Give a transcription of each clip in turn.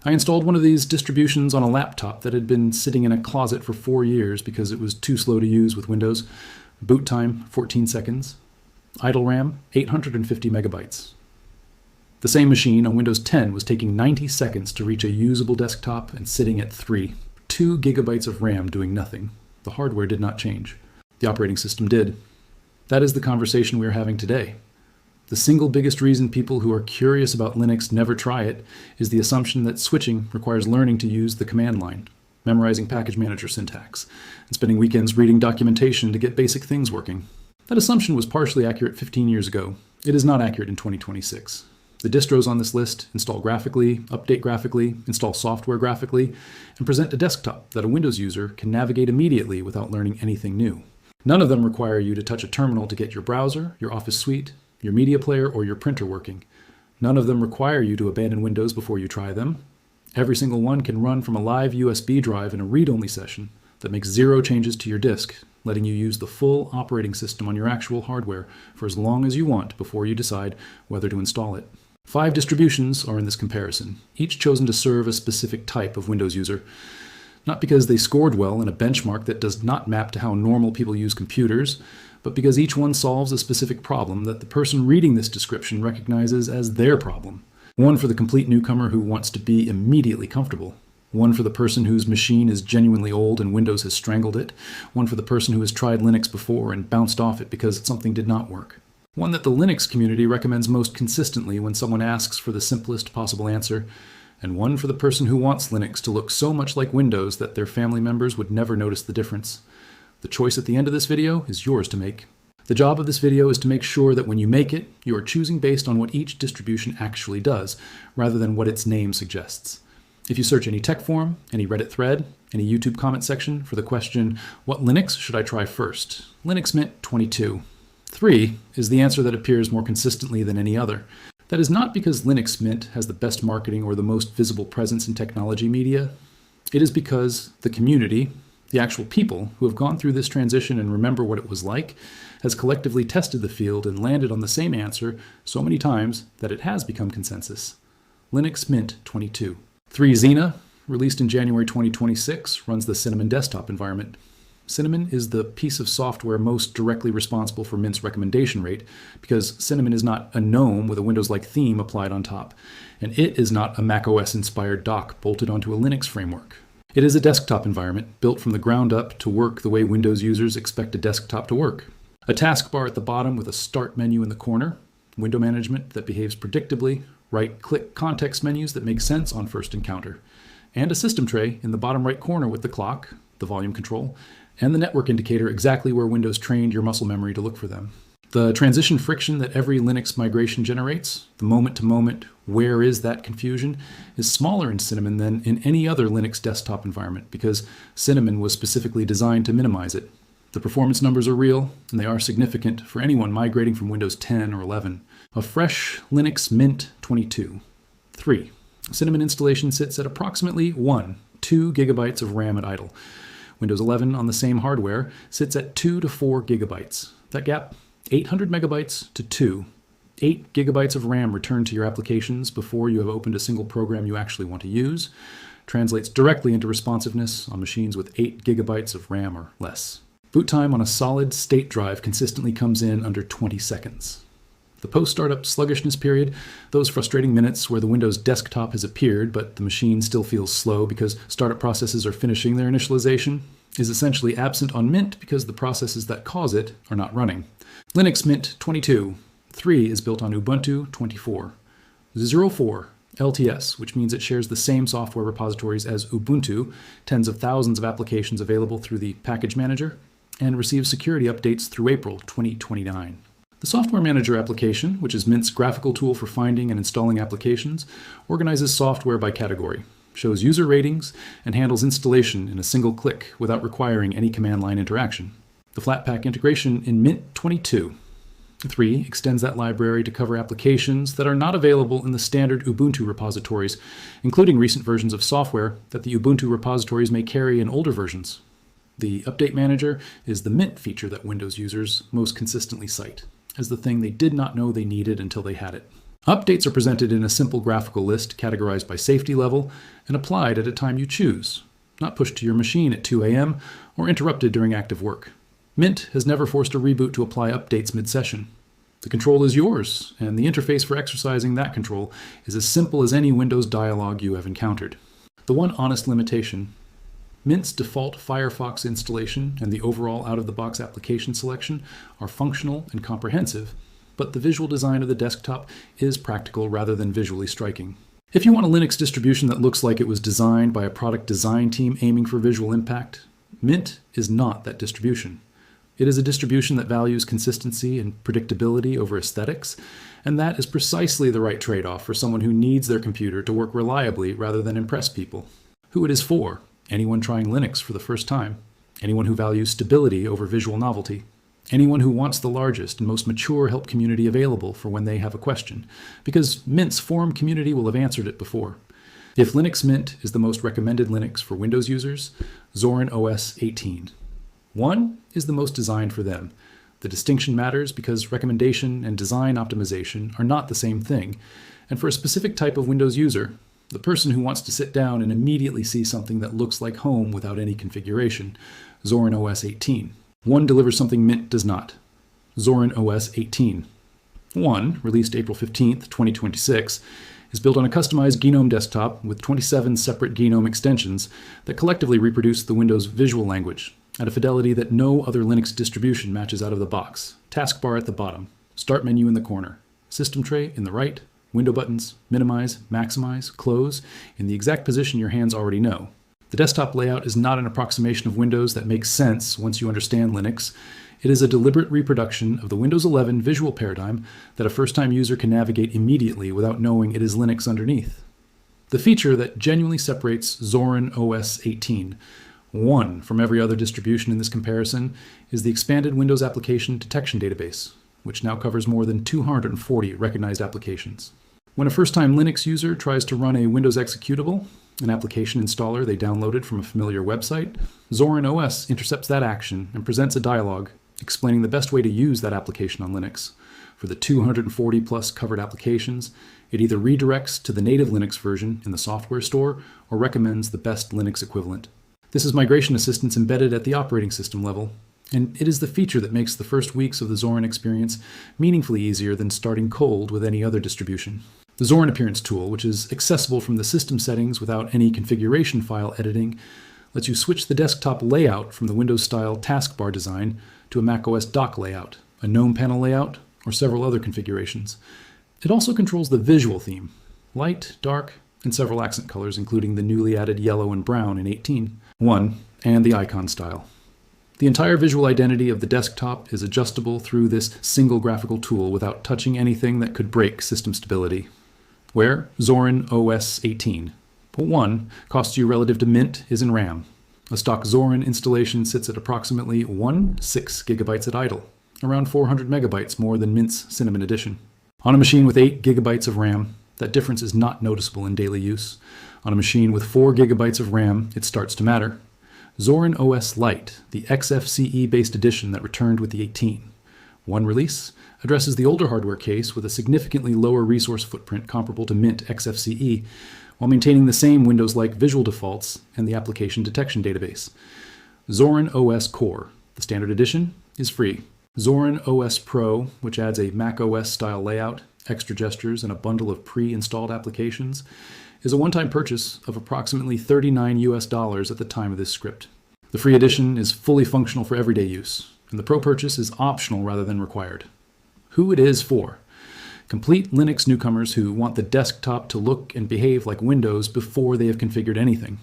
I installed one of these distributions on a laptop that had been sitting in a closet for 4 years because it was too slow to use with Windows. Boot time, 14 seconds. Idle RAM, 850 megabytes. The same machine on Windows 10 was taking 90 seconds to reach a usable desktop and sitting at 3. 2 gigabytes of RAM doing nothing. The hardware did not change. The operating system did. That is the conversation we are having today. The single biggest reason people who are curious about Linux never try it is the assumption that switching requires learning to use the command line, memorizing package manager syntax, and spending weekends reading documentation to get basic things working. That assumption was partially accurate 15 years ago. It is not accurate in 2026. The distros on this list install graphically, update graphically, install software graphically, and present a desktop that a Windows user can navigate immediately without learning anything new. None of them require you to touch a terminal to get your browser, your Office suite, your media player, or your printer working. None of them require you to abandon Windows before you try them. Every single one can run from a live USB drive in a read-only session that makes 0 changes to your disk, letting you use the full operating system on your actual hardware for as long as you want before you decide whether to install it. 5 distributions are in this comparison, each chosen to serve a specific type of Windows user. Not because they scored well in a benchmark that does not map to how normal people use computers, but because each one solves a specific problem that the person reading this description recognizes as their problem. One for the complete newcomer who wants to be immediately comfortable. One for the person whose machine is genuinely old and Windows has strangled it. One for the person who has tried Linux before and bounced off it because something did not work. One that the Linux community recommends most consistently when someone asks for the simplest possible answer. And one for the person who wants Linux to look so much like Windows that their family members would never notice the difference. The choice at the end of this video is yours to make. The job of this video is to make sure that when you make it, you are choosing based on what each distribution actually does, rather than what its name suggests. If you search any tech forum, any Reddit thread, any YouTube comment section for the question, what Linux should I try first? Linux Mint 22. 3 is the answer that appears more consistently than any other. That is not because Linux Mint has the best marketing or the most visible presence in technology media. It is because the community, the actual people who have gone through this transition and remember what it was like, has collectively tested the field and landed on the same answer so many times that it has become consensus. Linux Mint 22. 3 Xena, released in January 2026, runs the Cinnamon desktop environment. Cinnamon is the piece of software most directly responsible for Mint's recommendation rate, because Cinnamon is not a GNOME with a Windows-like theme applied on top, and it is not a macOS-inspired dock bolted onto a Linux framework. It is a desktop environment built from the ground up to work the way Windows users expect a desktop to work. A taskbar at the bottom with a start menu in the corner, window management that behaves predictably, right-click context menus that make sense on first encounter, and a system tray in the bottom right corner with the clock, the volume control, and the network indicator exactly where Windows trained your muscle memory to look for them. The transition friction that every Linux migration generates, the moment-to-moment where is that confusion, is smaller in Cinnamon than in any other Linux desktop environment because Cinnamon was specifically designed to minimize it. The performance numbers are real, and they are significant for anyone migrating from Windows 10 or 11. A fresh Linux Mint 22. 3. Cinnamon installation sits at approximately 2 gigabytes of RAM at idle. Windows 11 on the same hardware sits at 2 to 4 gigabytes. That gap, 800 megabytes to 2. 8 gigabytes of RAM returned to your applications before you have opened a single program you actually want to use, translates directly into responsiveness on machines with 8 gigabytes of RAM or less. Boot time on a solid state drive consistently comes in under 20 seconds. The post-startup sluggishness period, those frustrating minutes where the Windows desktop has appeared but the machine still feels slow because startup processes are finishing their initialization, is essentially absent on Mint because the processes that cause it are not running. Linux Mint 22. 3 is built on Ubuntu 24. 04 LTS, which means it shares the same software repositories as Ubuntu, tens of thousands of applications available through the package manager, and receives security updates through April 2029. The Software Manager application, which is Mint's graphical tool for finding and installing applications, organizes software by category, shows user ratings, and handles installation in a single click without requiring any command line interaction. The Flatpak integration in Mint 22. 3 extends that library to cover applications that are not available in the standard Ubuntu repositories, including recent versions of software that the Ubuntu repositories may carry in older versions. The Update Manager is the Mint feature that Windows users most consistently cite as the thing they did not know they needed until they had it. Updates are presented in a simple graphical list categorized by safety level and applied at a time you choose, not pushed to your machine at 2 a.m. or interrupted during active work. Mint has never forced a reboot to apply updates mid-session. The control is yours, and the interface for exercising that control is as simple as any Windows dialog you have encountered. The one honest limitation: Mint's default Firefox installation and the overall out-of-the-box application selection are functional and comprehensive, but the visual design of the desktop is practical rather than visually striking. If you want a Linux distribution that looks like it was designed by a product design team aiming for visual impact, Mint is not that distribution. It is a distribution that values consistency and predictability over aesthetics, and that is precisely the right trade-off for someone who needs their computer to work reliably rather than impress people. Who it is for: anyone trying Linux for the first time, anyone who values stability over visual novelty, anyone who wants the largest and most mature help community available for when they have a question, because Mint's forum community will have answered it before. If Linux Mint is the most recommended Linux for Windows users, Zorin OS 18. 1 is the most designed for them. The distinction matters because recommendation and design optimization are not the same thing, and for a specific type of Windows user, the person who wants to sit down and immediately see something that looks like home without any configuration, Zorin OS 18. 1 delivers something Mint does not. Zorin OS 18. 1, released April 15th, 2026, is built on a customized GNOME desktop with 27 separate GNOME extensions that collectively reproduce the Windows visual language at a fidelity that no other Linux distribution matches out of the box. Taskbar at the bottom, start menu in the corner, system tray in the right, window buttons, minimize, maximize, close, in the exact position your hands already know. The desktop layout is not an approximation of Windows that makes sense once you understand Linux. It is a deliberate reproduction of the Windows 11 visual paradigm that a first-time user can navigate immediately without knowing it is Linux underneath. The feature that genuinely separates Zorin OS 18 1 from every other distribution in this comparison is the expanded Windows Application Detection Database, which now covers more than 240 recognized applications. When a first-time Linux user tries to run a Windows executable, an application installer they downloaded from a familiar website, Zorin OS intercepts that action and presents a dialog explaining the best way to use that application on Linux. For the 240 plus covered applications, it either redirects to the native Linux version in the software store or recommends the best Linux equivalent. This is migration assistance embedded at the operating system level, and it is the feature that makes the first weeks of the Zorin experience meaningfully easier than starting cold with any other distribution. The Zorin Appearance tool, which is accessible from the system settings without any configuration file editing, lets you switch the desktop layout from the Windows-style taskbar design to a macOS dock layout, a GNOME panel layout, or several other configurations. It also controls the visual theme, light, dark, and several accent colors, including the newly added yellow and brown in 18.1, and the icon style. The entire visual identity of the desktop is adjustable through this single graphical tool without touching anything that could break system stability. Where Zorin OS 18.1 costs you relative to Mint is in RAM. A stock Zorin installation sits at approximately 6 gigabytes at idle, around 400 megabytes more than Mint's Cinnamon Edition. On a machine with 8 gigabytes of RAM, that difference is not noticeable in daily use. On a machine with 4 gigabytes of RAM, it starts to matter. Zorin OS Lite, the XFCE-based edition that returned with the 18.1 release, addresses the older hardware case with a significantly lower resource footprint comparable to Mint XFCE, while maintaining the same Windows-like visual defaults and the application detection database. Zorin OS Core, the standard edition, is free. Zorin OS Pro, which adds a Mac OS-style layout, extra gestures, and a bundle of pre-installed applications, is a one-time purchase of approximately $39 at the time of this script. The free edition is fully functional for everyday use, and the Pro purchase is optional rather than required. Who it is for: complete Linux newcomers who want the desktop to look and behave like Windows before they have configured anything.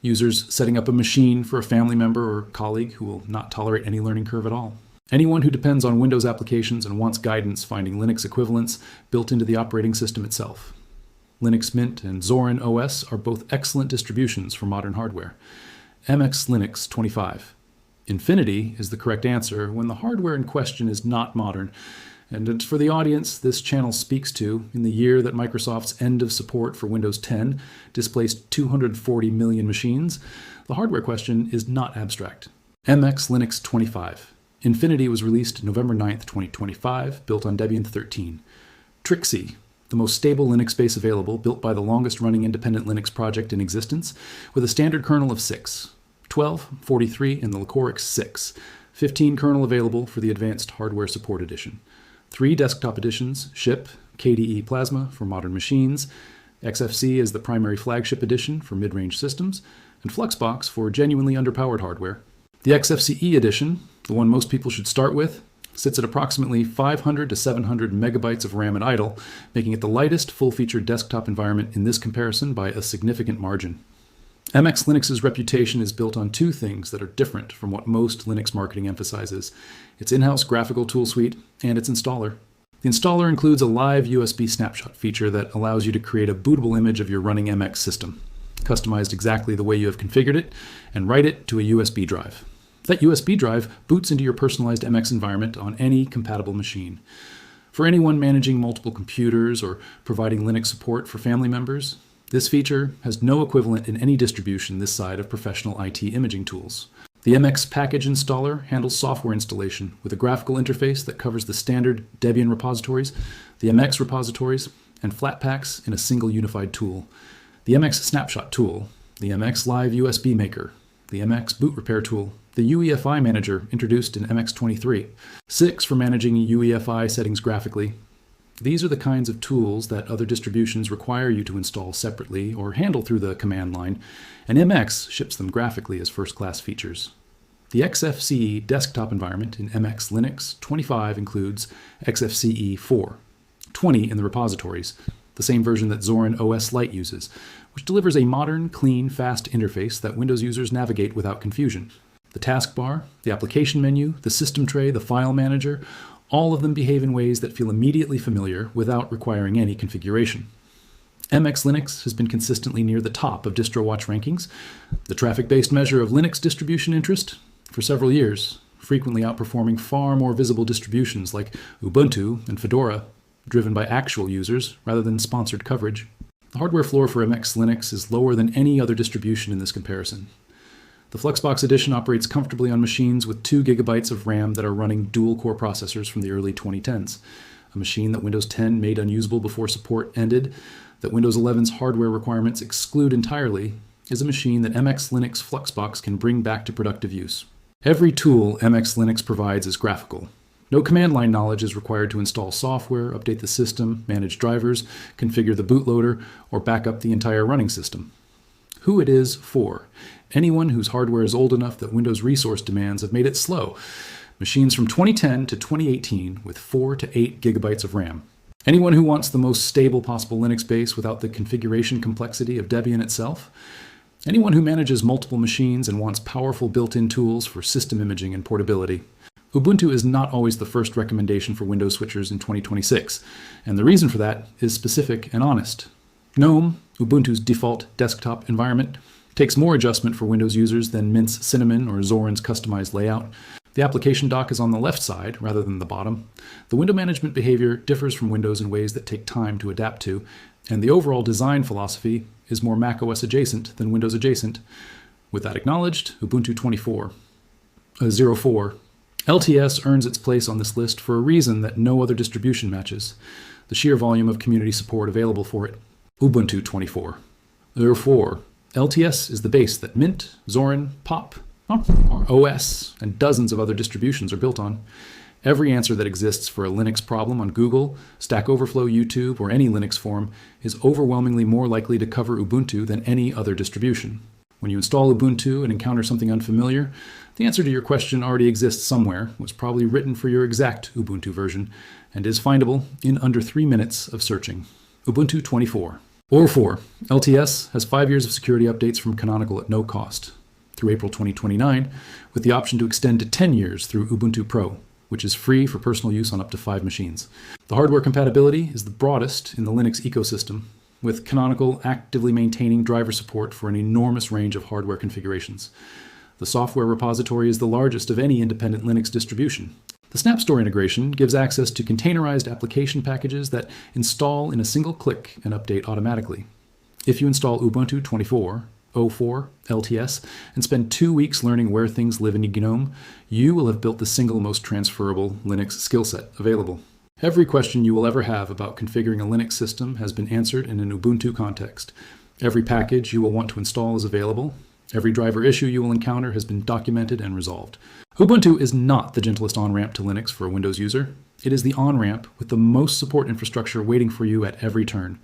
Users setting up a machine for a family member or colleague who will not tolerate any learning curve at all. Anyone who depends on Windows applications and wants guidance finding Linux equivalents built into the operating system itself. Linux Mint and Zorin OS are both excellent distributions for modern hardware. MX Linux 25. Infinity is the correct answer when the hardware in question is not modern, and for the audience this channel speaks to, in the year that Microsoft's end of support for Windows 10 displaced 240 million machines, the hardware question is not abstract. MX Linux 25. Infinity was released November 9th, 2025, built on Debian 13. Trixie the most stable Linux base available, built by the longest running independent Linux project in existence, with a standard kernel of 6, 12, 43, and the Liquorix 6, 15 kernel available for the Advanced Hardware Support Edition. 3 desktop editions ship, KDE Plasma for modern machines, XFC is the primary flagship edition for mid-range systems, and Fluxbox for genuinely underpowered hardware. The XFCE edition, the one most people should start with, sits at approximately 500 to 700 megabytes of RAM at idle, making it the lightest full-featured desktop environment in this comparison by a significant margin. MX Linux's reputation is built on 2 things that are different from what most Linux marketing emphasizes: its in-house graphical tool suite and its installer. The installer includes a live USB snapshot feature that allows you to create a bootable image of your running MX system, customized exactly the way you have configured it, and write it to a USB drive. That USB drive boots into your personalized MX environment on any compatible machine. For anyone managing multiple computers or providing Linux support for family members, this feature has no equivalent in any distribution this side of professional IT imaging tools. The MX package installer handles software installation with a graphical interface that covers the standard Debian repositories, the MX repositories, and Flatpaks in a single unified tool. The MX snapshot tool, the MX live USB maker, the MX boot repair tool, the UEFI manager introduced in MX23, 6 for managing UEFI settings graphically. These are the kinds of tools that other distributions require you to install separately or handle through the command line, and MX ships them graphically as first-class features. The XFCE desktop environment in MX Linux 25 includes XFCE 4, 20 in the repositories, the same version that Zorin OS Lite uses, which delivers a modern, clean, fast interface that Windows users navigate without confusion. The taskbar, the application menu, the system tray, the file manager, all of them behave in ways that feel immediately familiar without requiring any configuration. MX Linux has been consistently near the top of DistroWatch rankings, the traffic-based measure of Linux distribution interest, for several years, frequently outperforming far more visible distributions like Ubuntu and Fedora, driven by actual users rather than sponsored coverage. The hardware floor for MX Linux is lower than any other distribution in this comparison. The Fluxbox edition operates comfortably on machines with 2 gigabytes of RAM that are running dual-core processors from the early 2010s. A machine that Windows 10 made unusable before support ended, that Windows 11's hardware requirements exclude entirely, is a machine that MX Linux Fluxbox can bring back to productive use. Every tool MX Linux provides is graphical. No command line knowledge is required to install software, update the system, manage drivers, configure the bootloader, or back up the entire running system. Who it is for? Anyone whose hardware is old enough that Windows resource demands have made it slow. Machines from 2010 to 2018 with 4 to 8 gigabytes of RAM. Anyone who wants the most stable possible Linux base without the configuration complexity of Debian itself. Anyone who manages multiple machines and wants powerful built-in tools for system imaging and portability. Ubuntu is not always the first recommendation for Windows switchers in 2026, and the reason for that is specific and honest. GNOME, Ubuntu's default desktop environment, takes more adjustment for Windows users than Mint's Cinnamon or Zorin's customized layout. The application dock is on the left side rather than the bottom. The window management behavior differs from Windows in ways that take time to adapt to, and the overall design philosophy is more macOS adjacent than Windows adjacent. With that acknowledged, Ubuntu 04. LTS earns its place on this list for a reason that no other distribution matches: the sheer volume of community support available for it. Ubuntu 24. Therefore, LTS is the base that Mint, Zorin, Pop, OS, and dozens of other distributions are built on. Every answer that exists for a Linux problem on Google, Stack Overflow, YouTube, or any Linux forum is overwhelmingly more likely to cover Ubuntu than any other distribution. When you install Ubuntu and encounter something unfamiliar, the answer to your question already exists somewhere, was probably written for your exact Ubuntu version, and is findable in under 3 minutes of searching. Ubuntu 24. Or 4. LTS has 5 years of security updates from Canonical at no cost, through April 2029, with the option to extend to 10 years through Ubuntu Pro, which is free for personal use on up to 5 machines. The hardware compatibility is the broadest in the Linux ecosystem, with Canonical actively maintaining driver support for an enormous range of hardware configurations. The software repository is the largest of any independent Linux distribution. The Snap Store integration gives access to containerized application packages that install in a single click and update automatically. If you install Ubuntu 24.04 LTS and spend 2 weeks learning where things live in GNOME, you will have built the single most transferable Linux skill set available. Every question you will ever have about configuring a Linux system has been answered in an Ubuntu context. Every package you will want to install is available. Every driver issue you will encounter has been documented and resolved. Ubuntu is not the gentlest on-ramp to Linux for a Windows user. It is the on-ramp with the most support infrastructure waiting for you at every turn.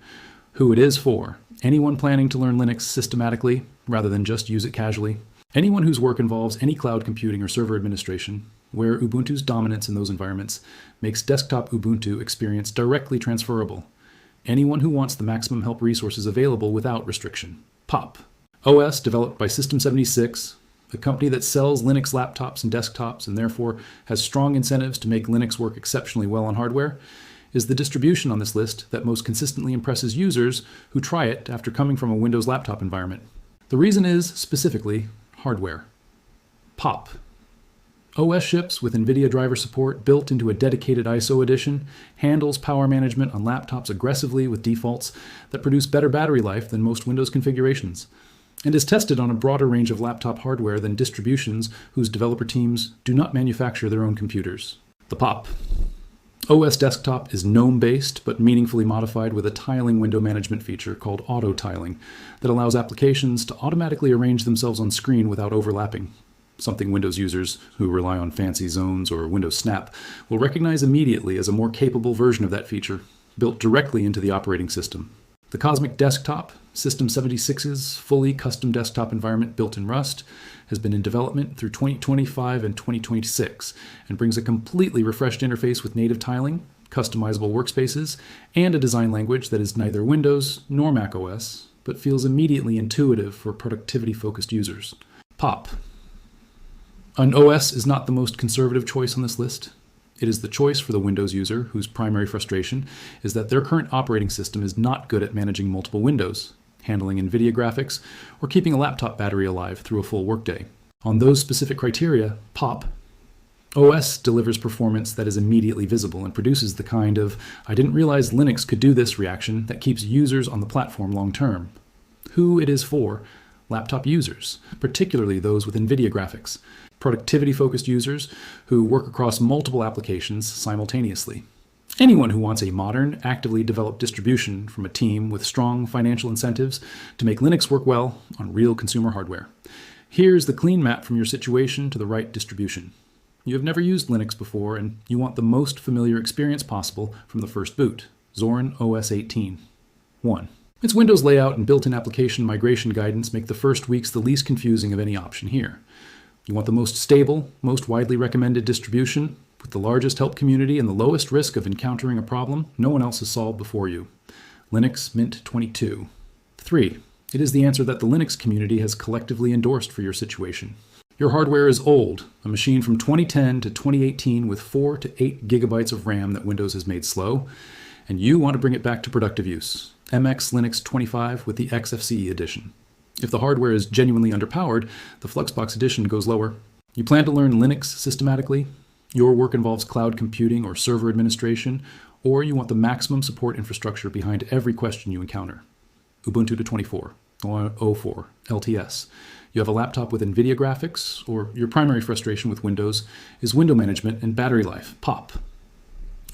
Who it is for: anyone planning to learn Linux systematically rather than just use it casually. Anyone whose work involves any cloud computing or server administration, where Ubuntu's dominance in those environments makes desktop Ubuntu experience directly transferable. Anyone who wants the maximum help resources available without restriction. POP. OS developed by System76, a company that sells Linux laptops and desktops and therefore has strong incentives to make Linux work exceptionally well on hardware, is the distribution on this list that most consistently impresses users who try it after coming from a Windows laptop environment. The reason is, specifically, hardware. POP. OS ships with NVIDIA driver support built into a dedicated ISO edition, handles power management on laptops aggressively with defaults that produce better battery life than most Windows configurations, and is tested on a broader range of laptop hardware than distributions whose developer teams do not manufacture their own computers. The POP. OS Desktop is GNOME-based, but meaningfully modified with a tiling window management feature called auto-tiling that allows applications to automatically arrange themselves on screen without overlapping, something Windows users who rely on fancy zones or Windows Snap will recognize immediately as a more capable version of that feature, built directly into the operating system. The Cosmic Desktop, System76's fully custom desktop environment built in Rust, has been in development through 2025 and 2026 and brings a completely refreshed interface with native tiling, customizable workspaces, and a design language that is neither Windows nor Mac OS, but feels immediately intuitive for productivity-focused users. POP. An OS is not the most conservative choice on this list. It is the choice for the Windows user whose primary frustration is that their current operating system is not good at managing multiple windows, handling NVIDIA graphics, or keeping a laptop battery alive through a full workday. On those specific criteria, POP. OS delivers performance that is immediately visible and produces the kind of "I didn't realize Linux could do this" reaction that keeps users on the platform long term. Who it is for: laptop users, particularly those with NVIDIA graphics, productivity-focused users who work across multiple applications simultaneously. Anyone who wants a modern, actively developed distribution from a team with strong financial incentives to make Linux work well on real consumer hardware. Here's the clean map from your situation to the right distribution. You have never used Linux before, and you want the most familiar experience possible from the first boot. Zorin OS 18. 1. Its Windows layout and built-in application migration guidance make the first weeks the least confusing of any option here. You want the most stable, most widely recommended distribution, with the largest help community and the lowest risk of encountering a problem no one else has solved before you. Linux Mint 22. 3. It is the answer that the Linux community has collectively endorsed for your situation. Your hardware is old, a machine from 2010 to 2018 with 4 to 8 gigabytes of RAM that Windows has made slow, and you want to bring it back to productive use. MX Linux 25 with the XFCE edition. If the hardware is genuinely underpowered, the Fluxbox edition goes lower. You plan to learn Linux systematically? Your work involves cloud computing or server administration, or you want the maximum support infrastructure behind every question you encounter. Ubuntu to 24, 04, LTS. You have a laptop with NVIDIA graphics, or your primary frustration with Windows is window management and battery life. POP.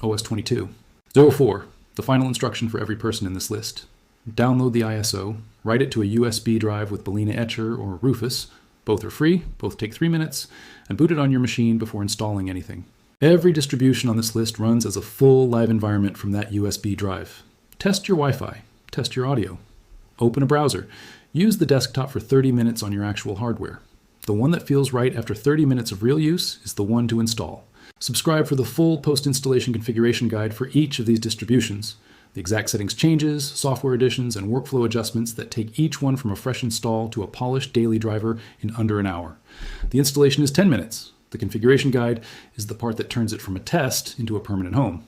OS 22. 04, the final instruction for every person in this list. Download the ISO, write it to a USB drive with Balena Etcher or Rufus. Both are free, both take 3 minutes, and boot it on your machine before installing anything. Every distribution on this list runs as a full live environment from that USB drive. Test your Wi-Fi, test your audio. Open a browser. Use the desktop for 30 minutes on your actual hardware. The one that feels right after 30 minutes of real use is the one to install. Subscribe for the full post-installation configuration guide for each of these distributions. The exact settings changes, software additions, and workflow adjustments that take each one from a fresh install to a polished daily driver in under an hour. The installation is 10 minutes. The configuration guide is the part that turns it from a test into a permanent home.